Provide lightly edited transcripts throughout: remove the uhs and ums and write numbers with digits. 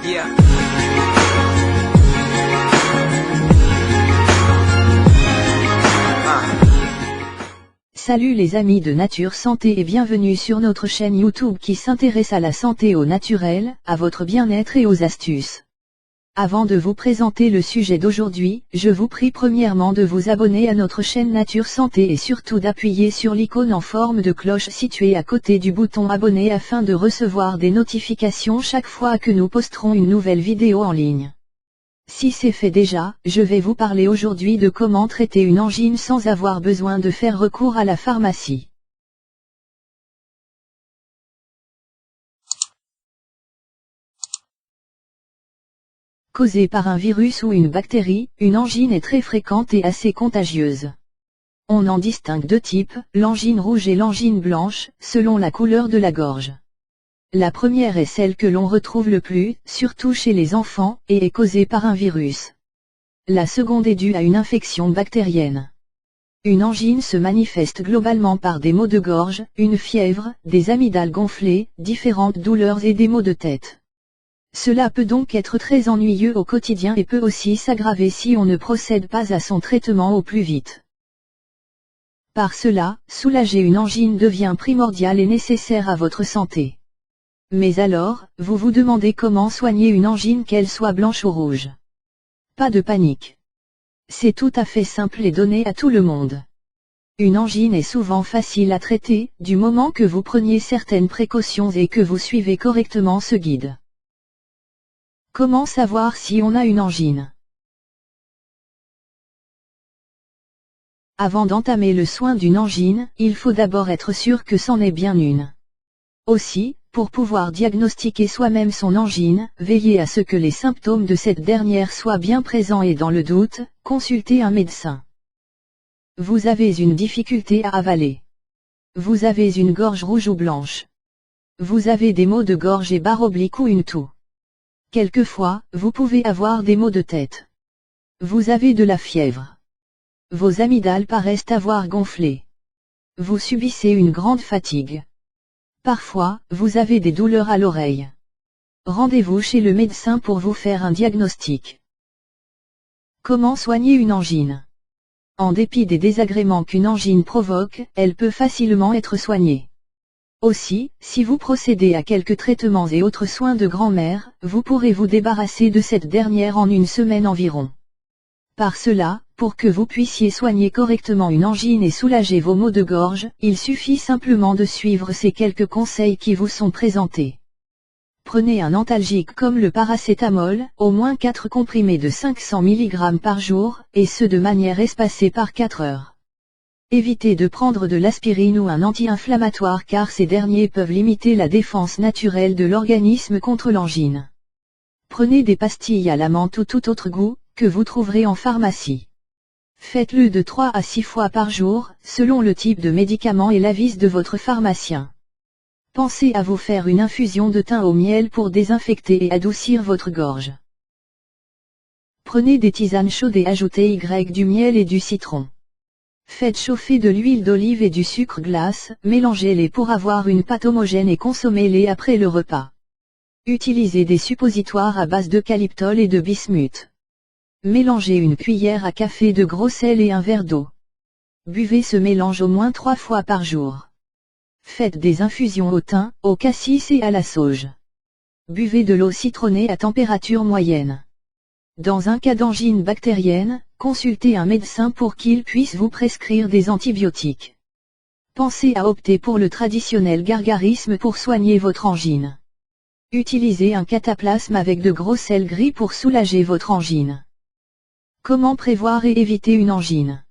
Yeah. Salut les amis de Nature Santé et bienvenue sur notre chaîne YouTube qui s'intéresse à la santé au naturel, à votre bien-être et aux astuces. Avant de vous présenter le sujet d'aujourd'hui, je vous prie premièrement de vous abonner à notre chaîne Nature Santé et surtout d'appuyer sur l'icône en forme de cloche située à côté du bouton abonner afin de recevoir des notifications chaque fois que nous posterons une nouvelle vidéo en ligne. Si c'est fait déjà, je vais vous parler aujourd'hui de comment traiter une angine sans avoir besoin de faire recours à la pharmacie. Causée par un virus ou une bactérie, une angine est très fréquente et assez contagieuse. On en distingue deux types, l'angine rouge et l'angine blanche, selon la couleur de la gorge. La première est celle que l'on retrouve le plus, surtout chez les enfants, et est causée par un virus. La seconde est due à une infection bactérienne. Une angine se manifeste globalement par des maux de gorge, une fièvre, des amygdales gonflées, différentes douleurs et des maux de tête. Cela peut donc être très ennuyeux au quotidien et peut aussi s'aggraver si on ne procède pas à son traitement au plus vite. Par cela, soulager une angine devient primordial et nécessaire à votre santé. Mais alors, vous vous demandez comment soigner une angine qu'elle soit blanche ou rouge. Pas de panique. C'est tout à fait simple et donné à tout le monde. Une angine est souvent facile à traiter, du moment que vous preniez certaines précautions et que vous suivez correctement ce guide. Comment savoir si on a une angine? Avant d'entamer le soin d'une angine, il faut d'abord être sûr que c'en est bien une. Aussi, pour pouvoir diagnostiquer soi-même son angine, veillez à ce que les symptômes de cette dernière soient bien présents et dans le doute, consultez un médecin. Vous avez une difficulté à avaler. Vous avez une gorge rouge ou blanche. Vous avez des maux de gorge et barre oblique ou une toux. Quelquefois, vous pouvez avoir des maux de tête. Vous avez de la fièvre. Vos amygdales paraissent avoir gonflé. Vous subissez une grande fatigue. Parfois, vous avez des douleurs à l'oreille. Rendez-vous chez le médecin pour vous faire un diagnostic. Comment soigner une angine? En dépit des désagréments qu'une angine provoque, elle peut facilement être soignée. Aussi, si vous procédez à quelques traitements et autres soins de grand-mère, vous pourrez vous débarrasser de cette dernière en une semaine environ. Par cela, pour que vous puissiez soigner correctement une angine et soulager vos maux de gorge, il suffit simplement de suivre ces quelques conseils qui vous sont présentés. Prenez un antalgique comme le paracétamol, au moins 4 comprimés de 500 mg par jour, et ce de manière espacée par 4 heures. Évitez de prendre de l'aspirine ou un anti-inflammatoire car ces derniers peuvent limiter la défense naturelle de l'organisme contre l'angine. Prenez des pastilles à la menthe ou tout autre goût, que vous trouverez en pharmacie. Faites-le de 3 à 6 fois par jour, selon le type de médicament et l'avis de votre pharmacien. Pensez à vous faire une infusion de thym au miel pour désinfecter et adoucir votre gorge. Prenez des tisanes chaudes et ajoutez du miel et du citron. Faites chauffer de l'huile d'olive et du sucre glace, mélangez-les pour avoir une pâte homogène et consommez-les après le repas. Utilisez des suppositoires à base d'eucalyptol et de bismuth. Mélangez une cuillère à café de gros sel et un verre d'eau. Buvez ce mélange au moins 3 fois par jour. Faites des infusions au thym, au cassis et à la sauge. Buvez de l'eau citronnée à température moyenne. Dans un cas d'angine bactérienne, consultez un médecin pour qu'il puisse vous prescrire des antibiotiques. Pensez à opter pour le traditionnel gargarisme pour soigner votre angine. Utilisez un cataplasme avec de gros sel gris pour soulager votre angine. Comment prévoir et éviter une angine?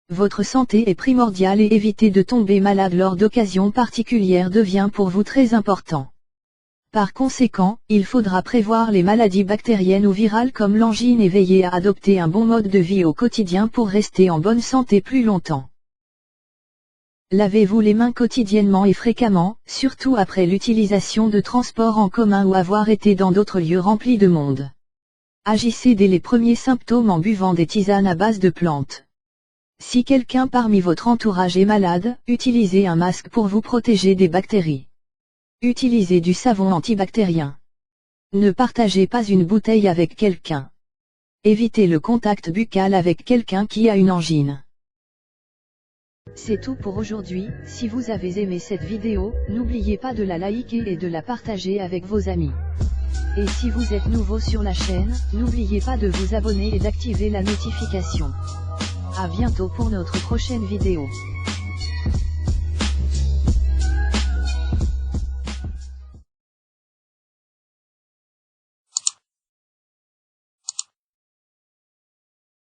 Votre santé est primordiale et éviter de tomber malade lors d'occasions particulières devient pour vous très important. Par conséquent, il faudra prévoir les maladies bactériennes ou virales comme l'angine et veiller à adopter un bon mode de vie au quotidien pour rester en bonne santé plus longtemps. Lavez-vous les mains quotidiennement et fréquemment, surtout après l'utilisation de transports en commun ou avoir été dans d'autres lieux remplis de monde. Agissez dès les premiers symptômes en buvant des tisanes à base de plantes. Si quelqu'un parmi votre entourage est malade, utilisez un masque pour vous protéger des bactéries. Utilisez du savon antibactérien. Ne partagez pas une bouteille avec quelqu'un. Évitez le contact buccal avec quelqu'un qui a une angine. C'est tout pour aujourd'hui. Si vous avez aimé cette vidéo, n'oubliez pas de la liker et de la partager avec vos amis. Et si vous êtes nouveau sur la chaîne, n'oubliez pas de vous abonner et d'activer la notification. À bientôt pour notre prochaine vidéo.